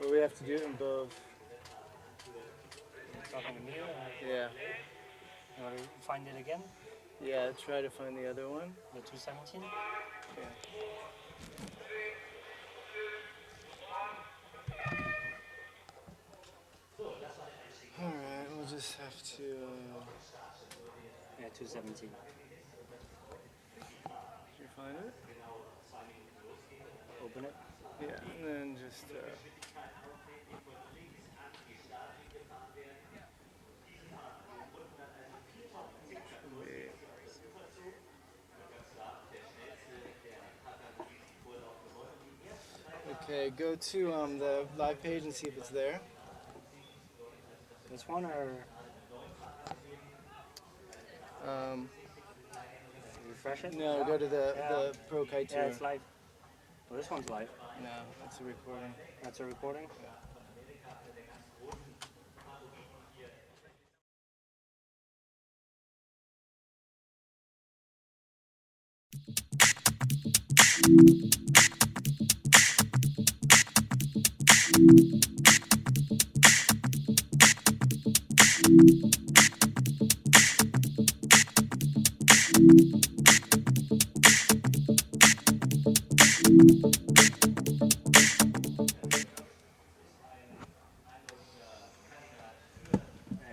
But we have to do them both. Talking to me? Yeah. You want to find it again? Yeah, try to find the other one. The 217? Yeah. Alright, we'll just have to... Yeah, 217. Did you find it? Open it. Yeah, and then just... Okay, go to the live page and see if it's there. This one or refresh it? No, go to the Pro Kite Tour. Yeah, it's live. Well, this one's live. No, it's a recording. That's a recording? Yeah.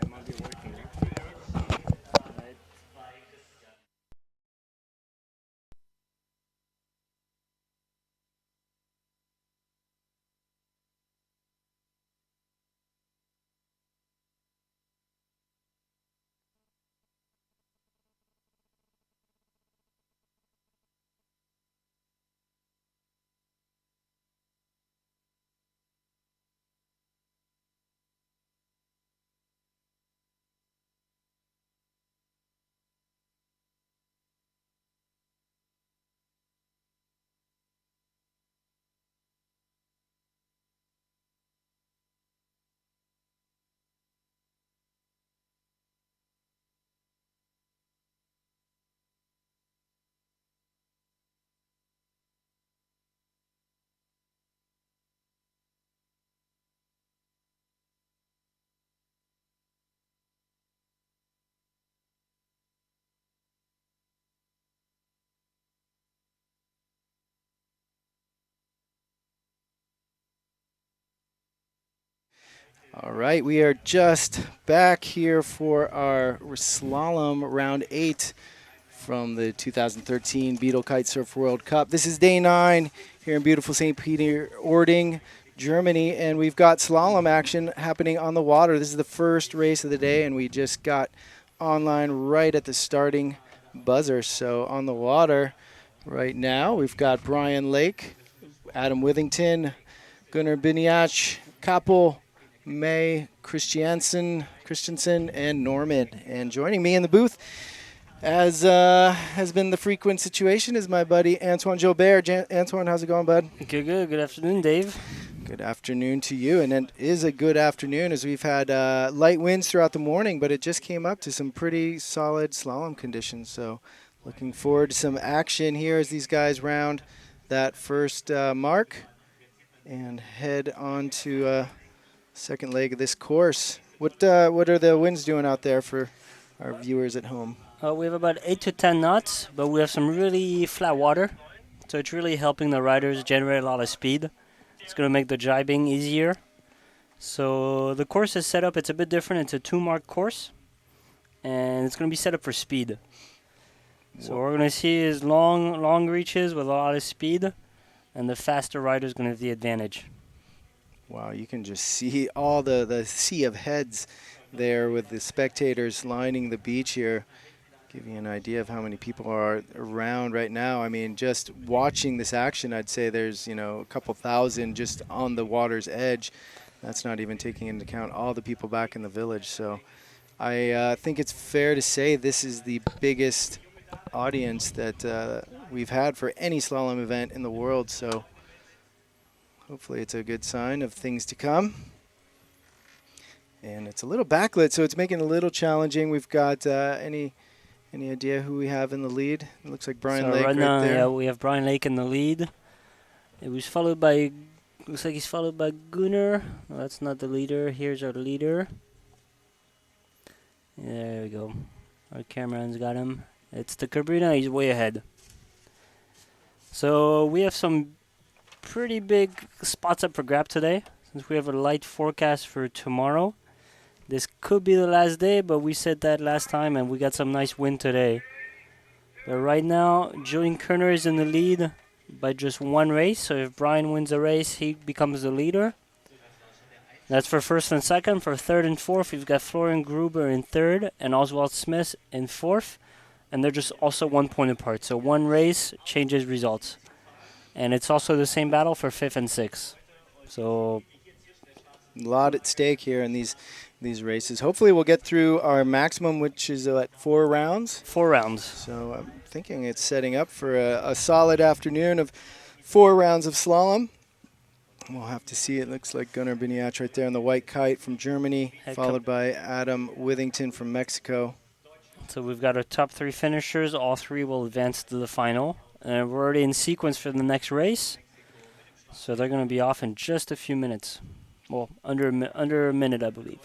It might be working. Right. All right, we are just back here for our slalom round 8 from the 2013 Beetle Kitesurf World Cup. This is day 9 here in beautiful St. Peter-Ording, Germany, and we've got slalom action happening on the water. This is the first race of the day, and we just got online right at the starting buzzer. So on the water right now, we've got Brian Lake, Adam Withington, Gunnar Biniach, Kappel, May, Christiansen, and Norman. And joining me in the booth, as has been the frequent situation, is my buddy Antoine Jobert. Antoine, how's it going, bud? Good. Good afternoon, Dave. Good afternoon to you. And it is a good afternoon as we've had light winds throughout the morning, but it just came up to some pretty solid slalom conditions. So looking forward to some action here as these guys round that first mark and head on to second leg of this course. What are the winds doing out there for our viewers at home? We have about 8 to 10 knots, but we have some really flat water, so it's really helping the riders generate a lot of speed. It's going to make the jibing easier. So the course is set up, it's a bit different. It's a 2-mark course, and it's going to be set up for speed. So what we're going to see is long reaches with a lot of speed, and the faster rider is going to have the advantage. Wow, you can just see all the sea of heads there with the spectators lining the beach here. Give you an idea of how many people are around right now. I mean, just watching this action, I'd say there's, a couple thousand just on the water's edge. That's not even taking into account all the people back in the village. So I think it's fair to say this is the biggest audience that we've had for any slalom event in the world. So hopefully it's a good sign of things to come. And it's a little backlit, so it's making it a little challenging. We've got any idea who we have in the lead? It looks like Brian Lake right now, there. yeah, we have Brian Lake in the lead. It was followed by Looks like he's followed by Gunnar. No, that's not the leader. Here's our leader. There we go. Our cameraman's got him. It's the Cabrina. He's way ahead. So we have some pretty big spots up for grab today, since we have a light forecast for tomorrow. This could be the last day, but we said that last time, and we got some nice wind today. But right now, Julian Kerner is in the lead by just one race. So if Brian wins a race, he becomes the leader. That's for first and second. For third and fourth, we've got Florian Gruber in third and Oswald Smith in fourth. And they're just also 1 point apart. So one race changes results. And it's also the same battle for fifth and sixth. So a lot at stake here in these races. Hopefully we'll get through our maximum, which is 4 rounds. 4 rounds. So I'm thinking it's setting up for a solid afternoon of 4 rounds of slalom. We'll have to see. It looks like Gunnar Biniach right there on the white kite from Germany, followed by Adam Withington from Mexico. So we've got our top 3 finishers. All 3 will advance to the final. And we're already in sequence for the next race. So they're going to be off in just a few minutes. Well, under a minute, I believe.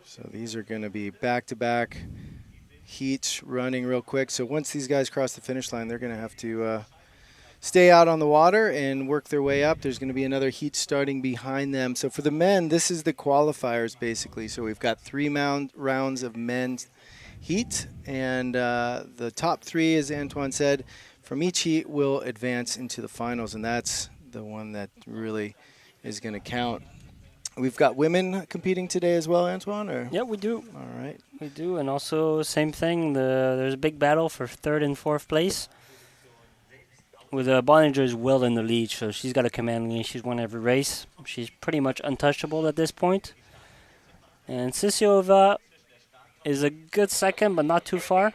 So these are going to be back-to-back heats running real quick. So once these guys cross the finish line, they're going to have to stay out on the water and work their way up. There's going to be another heat starting behind them. So for the men, this is the qualifiers, basically. So we've got 3 rounds of men's heat, and the top 3, as Antoine said, from each heat will advance into the finals, and that's the one that really is going to count. We've got women competing today as well, Antoine? Or? Yeah, we do. All right. We do, and also same thing. There's a big battle for third and fourth place. With Bollinger's well in the lead, so she's got a command lead. She's won every race. She's pretty much untouchable at this point. And Sisiova is a good second, but not too far.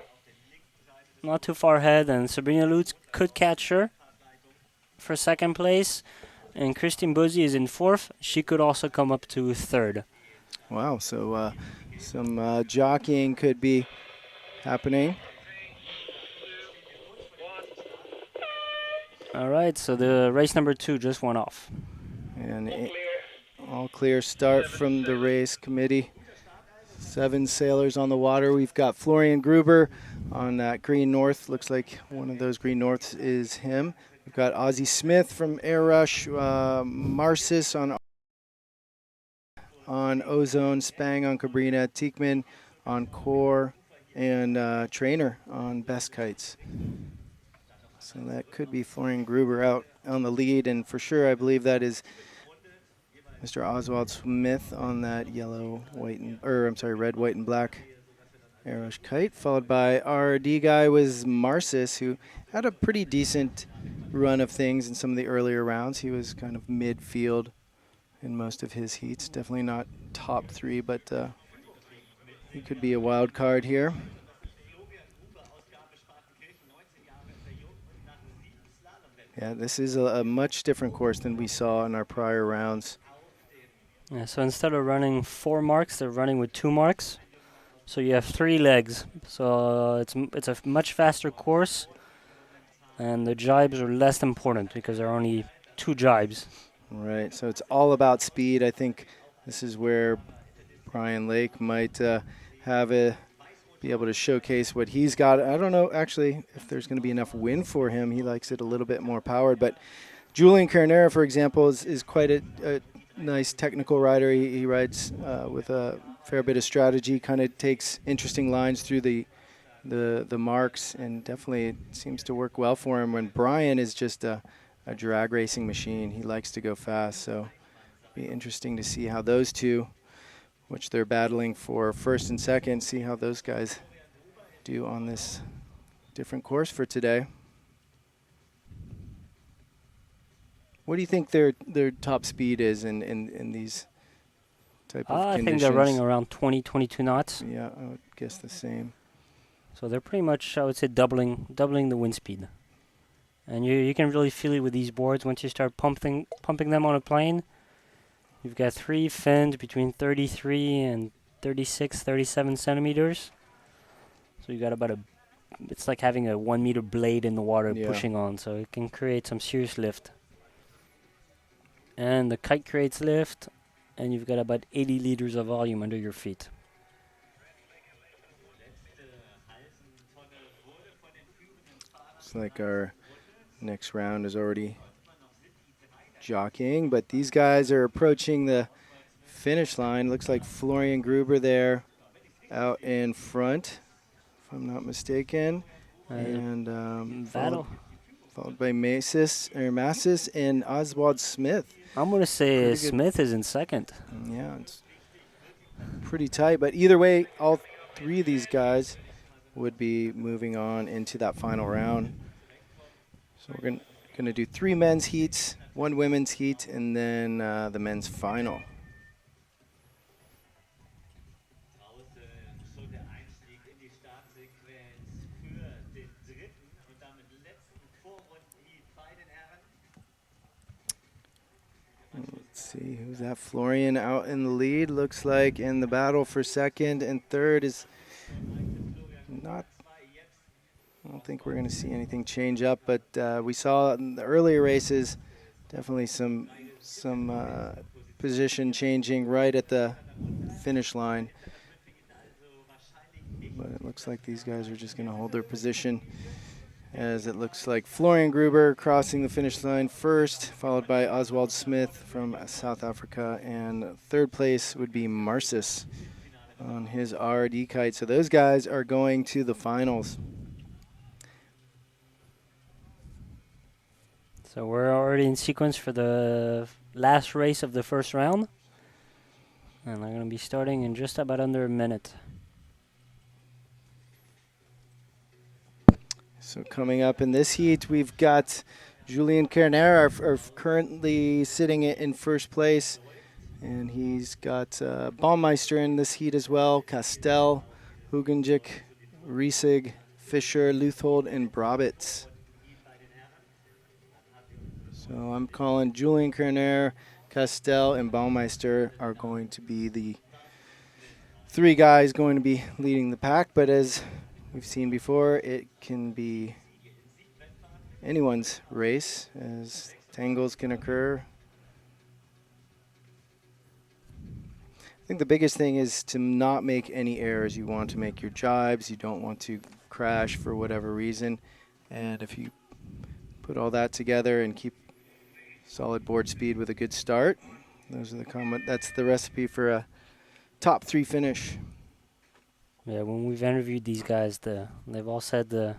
Not too far ahead, and Sabrina Lutz could catch her for second place. And Christine Buzzi is in fourth. She could also come up to third. Wow, so some jockeying could be happening. All right, so the race number 2 just went off. And all clear start from the race committee. 7 sailors on the water. We've got Florian Gruber on that green north. Looks like one of those green norths is him. We've got Ozzie Smith from Air Rush, Marcis on Ozone, Spang on Cabrina, Tiekman on Core, and Trainer on Best Kites. So that could be Florian Gruber out on the lead, and for sure I believe that is Mr. Oswald Smith on that red, white, and black Air Rush kite, followed by our D guy was Marcis, who had a pretty decent run of things in some of the earlier rounds. He was kind of midfield in most of his heats. Definitely not top 3, but he could be a wild card here. Yeah, this is a much different course than we saw in our prior rounds. Yeah, so instead of running 4 marks, they're running with 2 marks. So you have 3 legs. So it's a much faster course, and the jibes are less important because there are only 2 jibes. Right, so it's all about speed. I think this is where Brian Lake might be able to showcase what he's got. I don't know, actually, if there's going to be enough wind for him. He likes it a little bit more powered. But Julian Carnera, for example, is quite a nice technical rider. He rides with a fair bit of strategy, kind of takes interesting lines through the marks, and definitely seems to work well for him. When Brian is just a drag racing machine, he likes to go fast. So be interesting to see how those two, which they're battling for first and second, see how those guys do on this different course for today. What do you think their top speed is in these type of conditions? I think they're running around 20, 22 knots. Yeah, I would guess the same. So they're pretty much, I would say, doubling the wind speed. And you can really feel it with these boards once you start pumping them on a plane. You've got 3 fins between 33 and 36, 37 centimeters. So you got it's like having a 1 meter blade in the water pushing on, so it can create some serious lift. and the kite creates lift, and you've got about 80 liters of volume under your feet. Looks like our next round is already jockeying, but these guys are approaching the finish line. Looks like Florian Gruber there out in front, if I'm not mistaken. And Battle. followed by Massis and Oswald Smith. I'm going to say Pretty good. Smith is in second. Yeah, it's pretty tight. But either way, all three of these guys would be moving on into that final round. So we're going to do 3 men's heats, 1 women's heat, and then the men's final. Let's see, who's that? Florian out in the lead, looks like, in the battle for second and third is not. I don't think we're going to see anything change up, but we saw in the earlier races definitely some position changing right at the finish line. But it looks like these guys are just going to hold their position, as it looks like Florian Gruber crossing the finish line first, followed by Oswald Smith from South Africa, and third place would be Marcis on his RD kite. So those guys are going to the finals. So we're already in sequence for the last race of the first round. And I'm going to be starting in just about under a minute. So coming up in this heat, we've got Julien Kerner, are currently sitting in first place. And he's got Baumeister in this heat as well, Castell, Hugenjik, Riesig, Fischer, Luthold, and Brabitz. So I'm calling Julien Kerner, Castell, and Baumeister are going to be the 3 guys going to be leading the pack. But as we've seen before, it can be anyone's race, as tangles can occur. I think the biggest thing is to not make any errors. You want to make your jibes. You don't want to crash for whatever reason. And if you put all that together and keep solid board speed with a good start, those are that's the recipe for a top 3 finish. Yeah, when we've interviewed these guys, they've all said the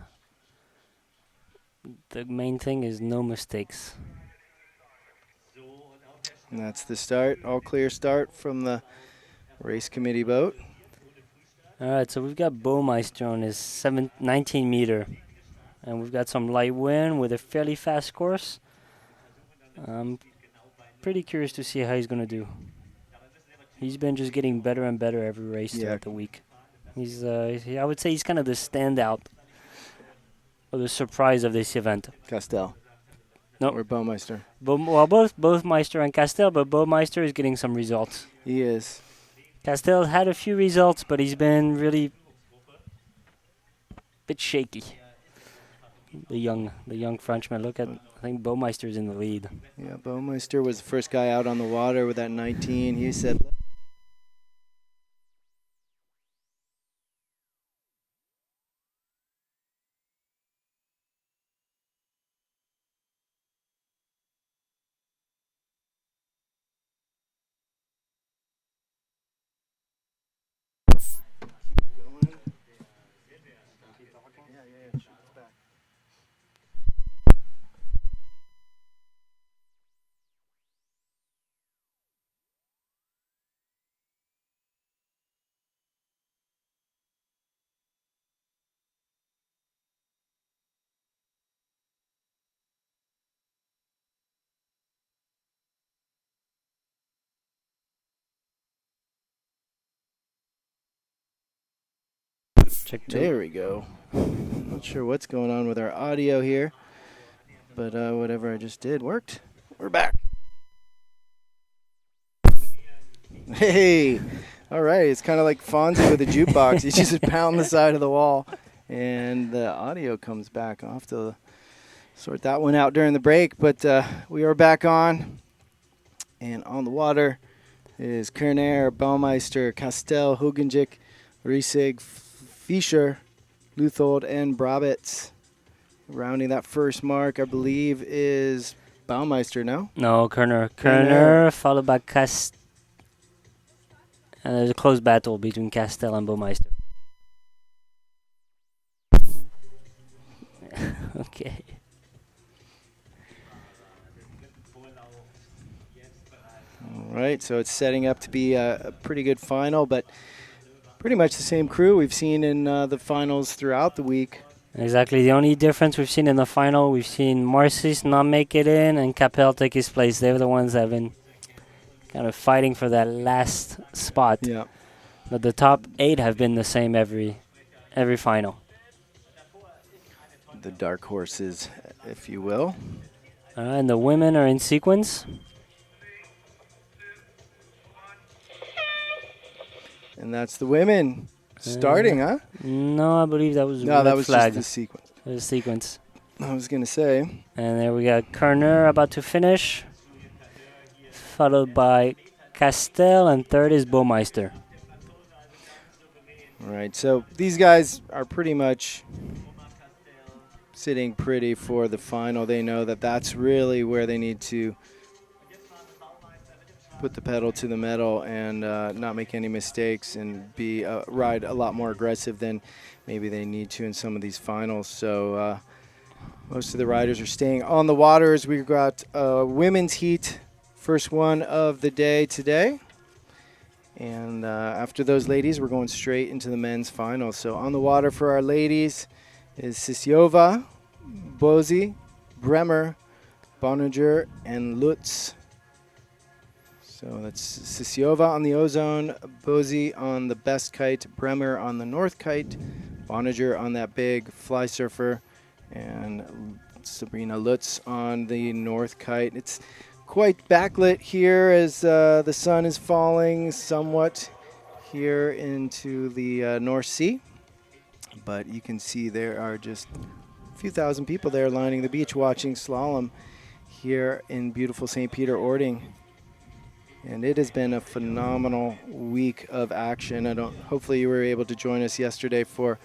main thing is no mistakes. And that's the start, all clear start from the race committee boat. All right, so we've got Baumeister on his 19 meter, and we've got some light wind with a fairly fast course. I'm pretty curious to see how he's going to do. He's been just getting better and better every race throughout the week. He's, I would say he's kind of the standout or the surprise of this event. Castell. No. Or Baumeister. Well, both Meister and Castell, but Baumeister is getting some results. He is. Castell had a few results, but he's been really a bit shaky. The young Frenchman. Look at, I think Baumeister's in the lead. Yeah, Baumeister was the first guy out on the water with that 19. He said, Check 2. there we go. Not sure what's going on with our audio here, but whatever I just did worked. We're back. Hey, all right. It's kind of like Fonzie with a jukebox. You just pound the side of the wall, and the audio comes back. I'll have to sort that one out during the break, but we are back on. And on the water is Kerner, Baumeister, Castell, Hugenjik, Riesig, Fischer, Luthold, and Brabitz. Rounding that first mark, I believe, is Baumeister, no? No, Kerner, followed by Cast. And there's a close battle between Castell and Baumeister. Okay. All right, so it's setting up to be a pretty good final, but pretty much the same crew we've seen in the finals throughout the week. Exactly. The only difference we've seen in the final, we've seen Marcis not make it in and Capel take his place. They're the ones that have been kind of fighting for that last spot. Yeah. But the top 8 have been the same every final. The dark horses, if you will. And the women are in sequence. And that's the women starting, huh? No, I believe that was No, that red was flag. just the sequence. It was a sequence. I was going to say. And there we got Kerner about to finish, followed by Castell, and third is Baumeister. All right, so these guys are pretty much sitting pretty for the final. They know that that's really where they need to put the pedal to the metal and not make any mistakes and be ride a lot more aggressive than maybe they need to in some of these finals. So most of the riders are staying on the water as we've got women's heat, first one of the day today. And after those ladies, we're going straight into the men's final. So on the water for our ladies is Sisiova, Bozy, Bremer, Boninger, and Lutz. So that's Sisiova on the Ozone, Bozy on the Best Kite, Bremer on the North Kite, Boninger on that big Fly Surfer, and Sabrina Lutz on the North Kite. It's quite backlit here as the sun is falling somewhat here into the North Sea. But you can see there are just a few thousand people there lining the beach watching slalom here in beautiful St. Peter-Ording. And it has been a phenomenal week of action. Hopefully you were able to join us yesterday for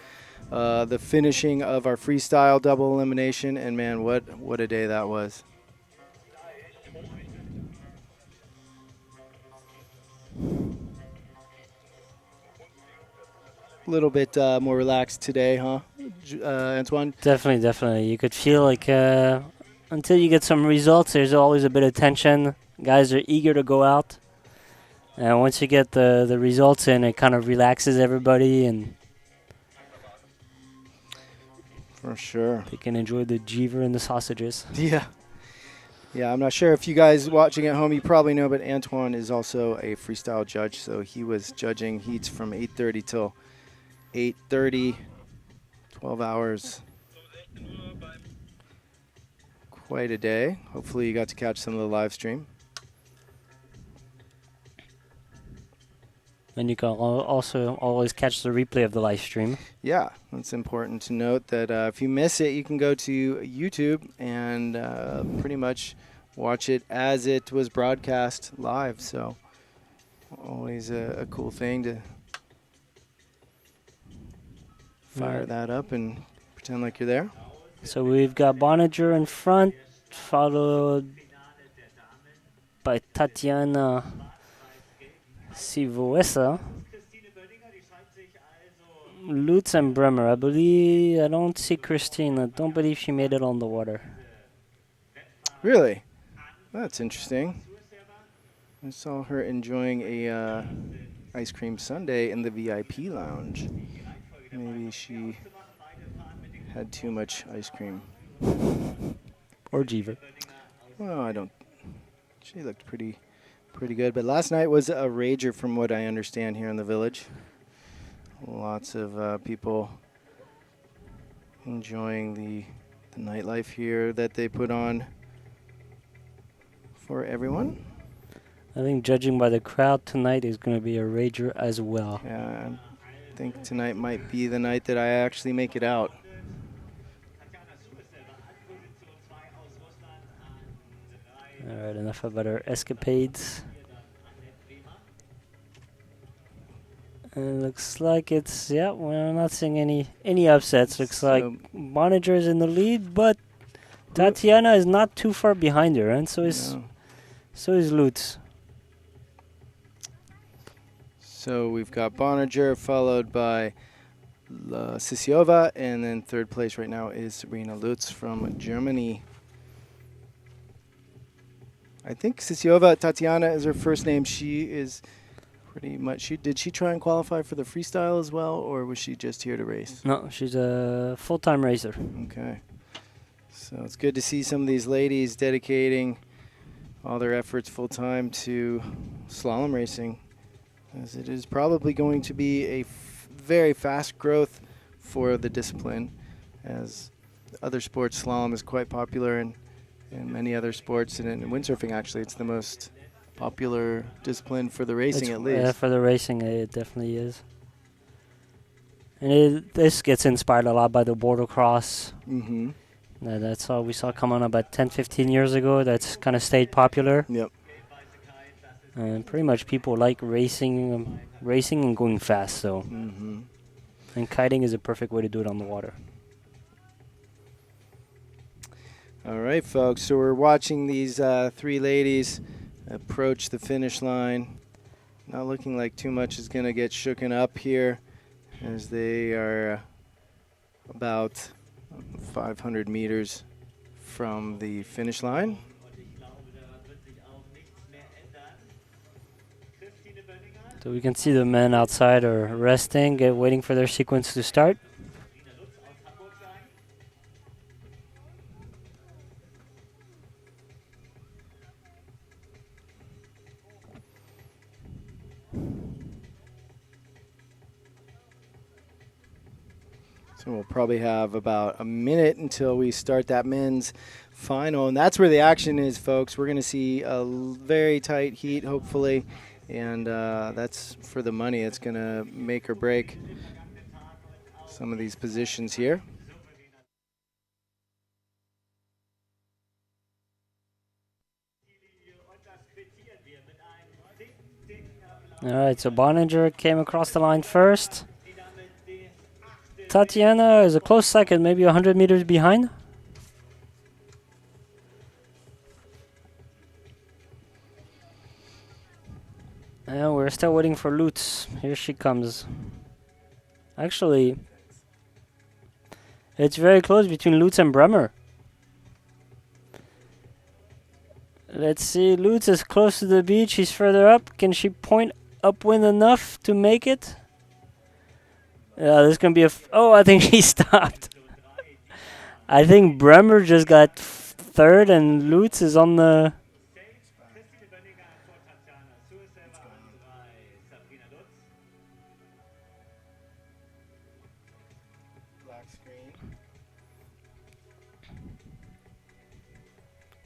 the finishing of our freestyle double elimination. And man, what a day that was. A little bit more relaxed today, huh, Antoine? Definitely. You could feel like until you get some results, there's always a bit of tension. Guys are eager to go out. And once you get the results in, it kind of relaxes everybody and for sure. they can enjoy the jeever and the sausages. Yeah. Yeah, I'm not sure if you guys watching at home, you probably know, but Antoine is also a freestyle judge. So he was judging heats from 8:30 till 8:30, 12 hours. Quite a day. Hopefully you got to catch some of the live stream. And you can also always catch the replay of the live stream. Yeah, it's important to note that if you miss it, you can go to YouTube and pretty much watch it as it was broadcast live. So always a cool thing to fire that up and pretend like you're there. So we've got Boninger in front, followed by Tatiana Sivoesa, Lutz and Bremer. I don't see Christine. I don't believe she made it on the water. Really? That's interesting. I saw her enjoying a ice cream sundae in the VIP lounge. Maybe she had too much ice cream. Or Jeever. Well, I don't. She looked pretty good. But last night was a rager from what I understand here in the village. Lots of people enjoying the nightlife here that they put on for everyone. I think judging by the crowd tonight is going to be a rager as well. Yeah, I think tonight might be the night that I actually make it out. All right, enough about our escapades. And it looks like it's, yeah, we're not seeing any upsets. Looks like Bonnager's in the lead, but Tatiana is not too far behind her, and so is Lutz. So we've got Bonnager followed by Sisiova, and then third place right now is Sabrina Lutz from Germany. I think Sisiova, Tatiana is her first name. She is pretty much, did she try and qualify for the freestyle as well, or was she just here to race? No, she's a full-time racer. Okay. So it's good to see some of these ladies dedicating all their efforts full-time to slalom racing, as it is probably going to be a very fast growth for the discipline, as other sports, slalom is quite popular, and in many other sports, and in windsurfing actually it's the most popular discipline for the racing, at least. Yeah, for the racing it definitely is. And this gets inspired a lot by the border cross. Mm-hmm. That's all we saw coming up about 10, 15 years ago. That's kind of stayed popular. Yep. And pretty much people like racing and going fast. So, and kiting is a perfect way to do it on the water. All right, folks. So we're watching these three ladies approach the finish line. Not looking like too much is going to get shooken up here, as they are about 500 meters from the finish line. So we can see the men outside are resting, waiting for their sequence to start. So we'll probably have about a minute until we start that men's final, and that's where the action is, folks. We're going to see a very tight heat, hopefully, and that's for the money. It's going to make or break some of these positions here. All right, so Bonninger came across the line first. Tatiana is a close second, maybe 100 meters behind. And we're still waiting for Lutz. Here she comes. Actually, it's very close between Lutz and Bremer. Let's see, Lutz is close to the beach. He's further up. Can she point upwind enough to make it? Yeah, this is going to be oh, I think she stopped. I think Bremer just got third and Lutz is on the...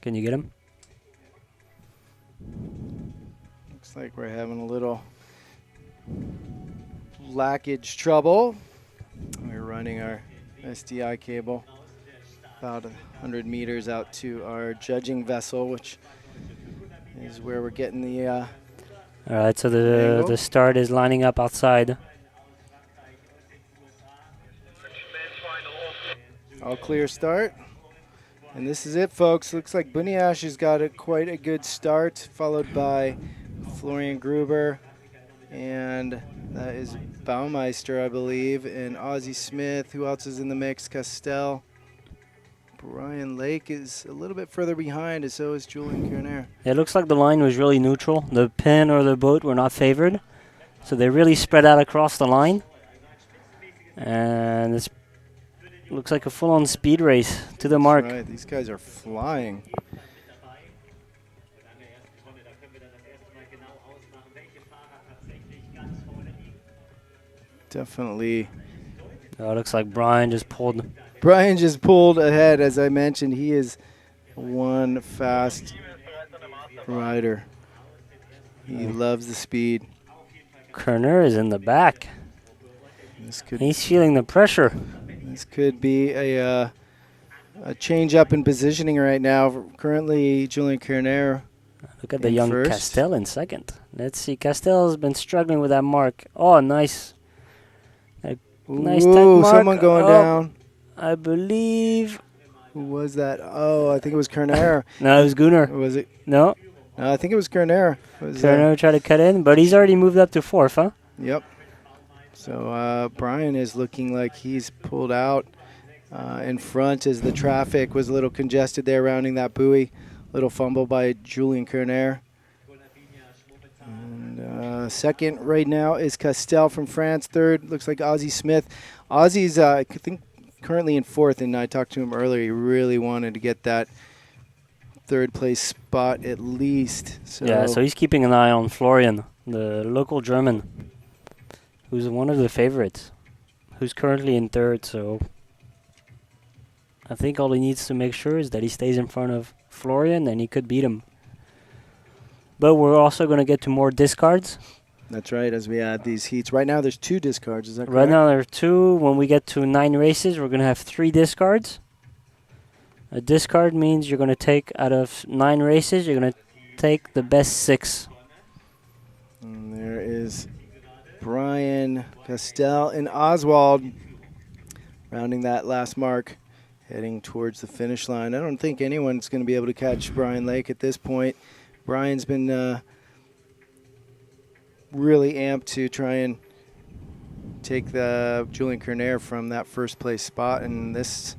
Can you get him? Looks like we're having a little lackage trouble. We're running our SDI cable about 100 meters out to our judging vessel, which is where we're getting the all right, so the start is lining up outside. All clear start. And this is it, folks. Looks like Buniash has got quite a good start, followed by Florian Gruber, and that is Baumeister, I believe, and Ozzie Smith. Who else is in the mix? Castell. Brian Lake is a little bit further behind, and so is Julian Kerner. It looks like the line was really neutral. The pin or the boat were not favored, so they really spread out across the line. And it looks like a full-on speed race to the mark. Right, these guys are flying. Definitely. Oh, it looks like Brian just pulled. Brian just pulled ahead, as I mentioned. He is one fast rider. He loves the speed. Kerner is in the back. He's feeling the pressure. This could be a a change up in positioning right now. Currently, Julien Kerner. Look at the in young first. Castel in second. Let's see. Castel's been struggling with that mark. Oh, nice. Nice tight Ooh, mark. someone going down. I believe. Who was that? Oh, I think it was Kerner. No, it was Gunnar. Was it? No, No, I think it was Kerner. Kerner tried to cut in, but he's already moved up to fourth, huh? Yep. So Brian is looking like he's pulled out in front as the traffic was a little congested there rounding that buoy. Little fumble by Julien Kerner. And second right now is Castel from France. Third looks like Ozzie Smith. Ozzie's, I think, currently in fourth, and I talked to him earlier. He really wanted to get that third place spot at least. So Yeah, so he's keeping an eye on Florian, the local German, who's one of the favorites, who's currently in third. So I think all he needs to make sure is that he stays in front of Florian, and he could beat him. But we're also going to get to more discards. That's right, as we add these heats. Right now there's 2 discards, is that correct? Right now there are 2. When we get to 9 races, we're going to have 3 discards. A discard means you're going to take, out of 9 races, you're going to take the best 6. And there is Brian, Castel, and Oswald rounding that last mark, heading towards the finish line. I don't think anyone's going to be able to catch Brian Lake at this point. Brian's been really amped to try and take the Julien Kerner from that first place spot, and this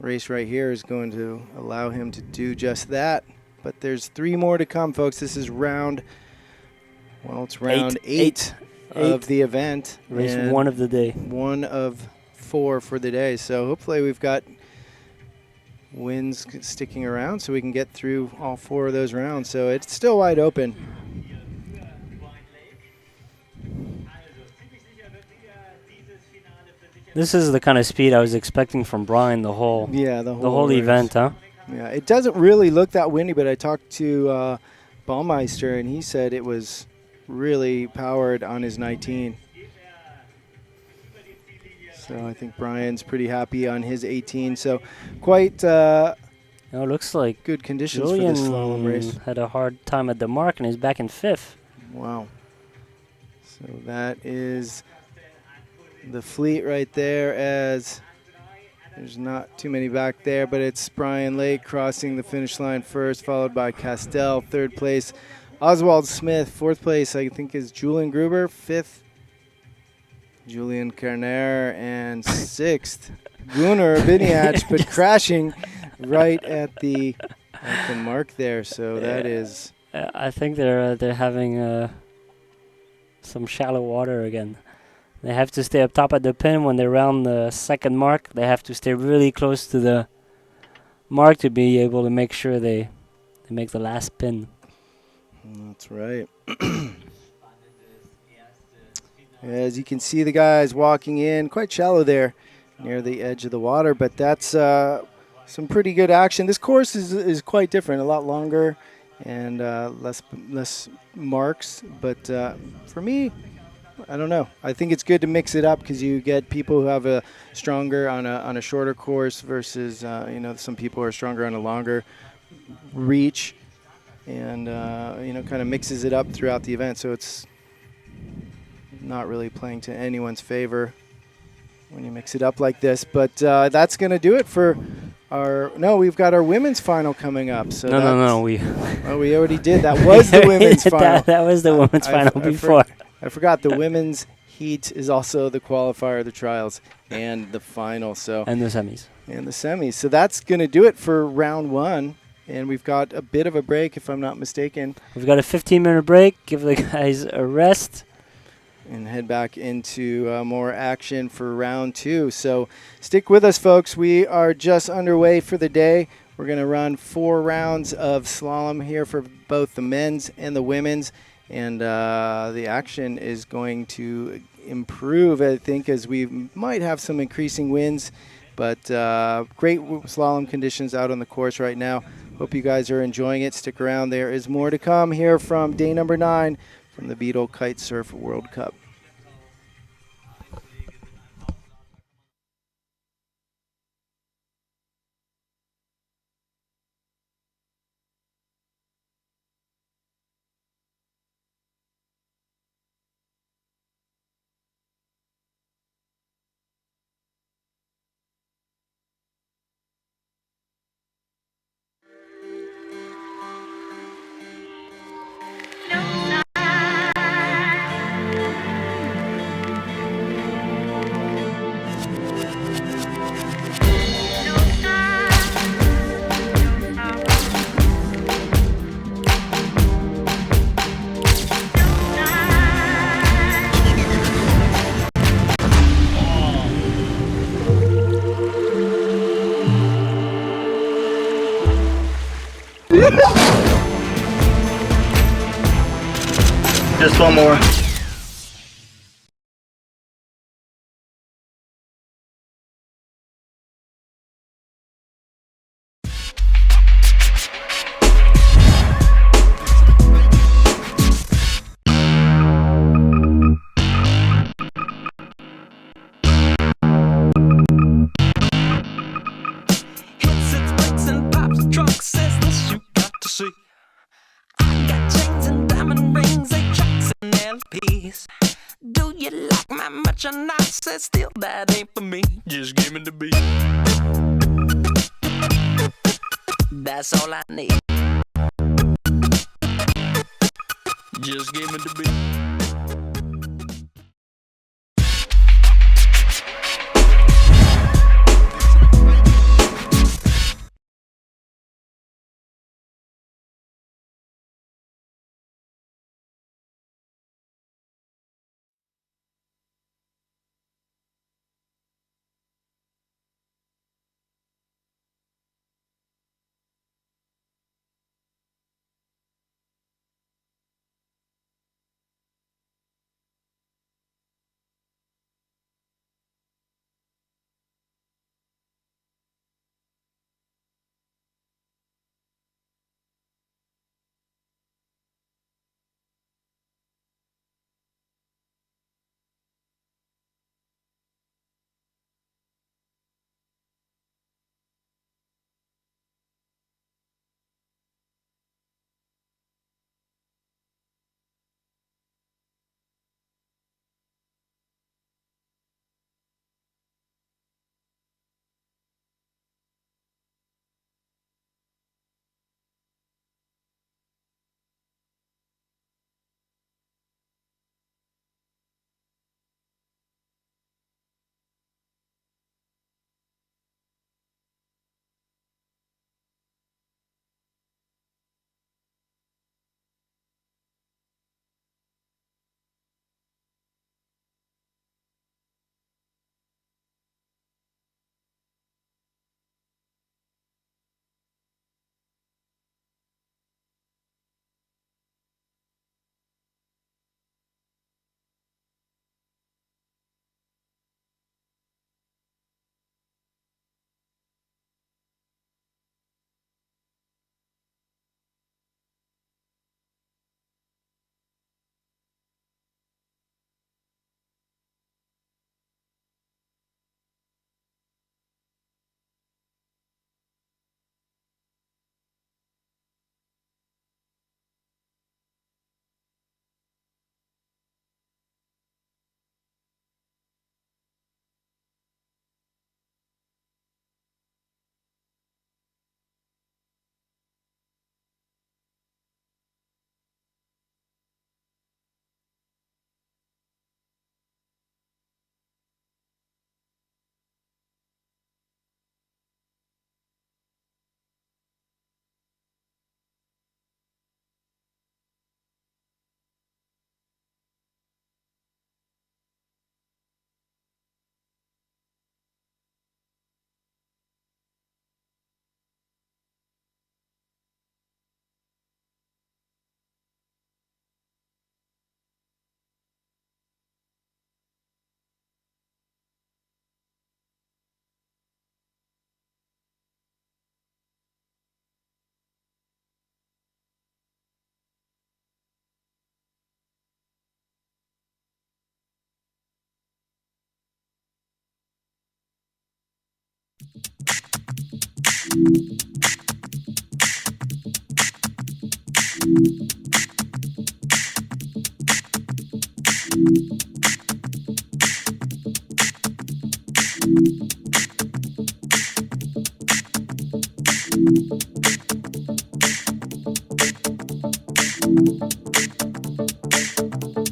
race right here is going to allow him to do just that. But there's 3 more to come, folks. This is round 8 of the event. Race 1 of the day. 1 of 4 for the day. So hopefully we've got wins sticking around so we can get through all 4 of those rounds. So it's still wide open. This is the kind of speed I was expecting from Brian the whole race. event, huh? Yeah, it doesn't really look that windy, but I talked to Baumeister, and he said it was really powered on his 19. So I think Brian's pretty happy on his 18. So quite it looks like good conditions Julien for this slalom race. had a hard time at the mark, and he's back in 5th. Wow. So that is the fleet right there, as there's not too many back there, but it's Brian Lake crossing the finish line first, followed by Castel, 3rd place. Oswald Smith, 4th place, I think, is Julian Gruber. 5th, Julien Kerner, and 6th, Gunnar Biniach, but crashing right at the mark there. So that is. I think they're having some shallow water again. They have to stay up top at the pin when they round the 2nd mark. They have to stay really close to the mark to be able to make sure they make the last pin. That's right. As you can see, the guys walking in quite shallow there near the edge of the water, but that's some pretty good action. This course is quite different, a lot longer and less marks, but for me, I don't know. I think it's good to mix it up because you get people who have a stronger on a shorter course versus some people are stronger on a longer reach, and kind of mixes it up throughout the event. So it's not really playing to anyone's favor when you mix it up like this. But that's going to do it for we've got our women's final coming up. So No. We already did. That was the women's final. That was the women's final before. I forgot the women's heat is also the qualifier, the trials, and the final. And the semis. And the semis. So that's going to do it for round 1. And we've got a bit of a break, if I'm not mistaken. We've got a 15-minute break. Give the guys a rest. And head back into more action for round 2. So stick with us, folks. We are just underway for the day. We're going to run 4 rounds of slalom here for both the men's and the women's. And the action is going to improve, I think, as we might have some increasing winds. But great slalom conditions out on the course right now. Hope you guys are enjoying it. Stick around. There is more to come here from day number 9 from the Beetle Kitesurf World Cup. one more. Hits its brakes and pops the trunk, says this you got to see. I got chains and diamond rings, 8 tracks and LPs. Do you like my merchandise? Says still that ain't for me. Just give me the beat. That's all I need. Just give me the beat.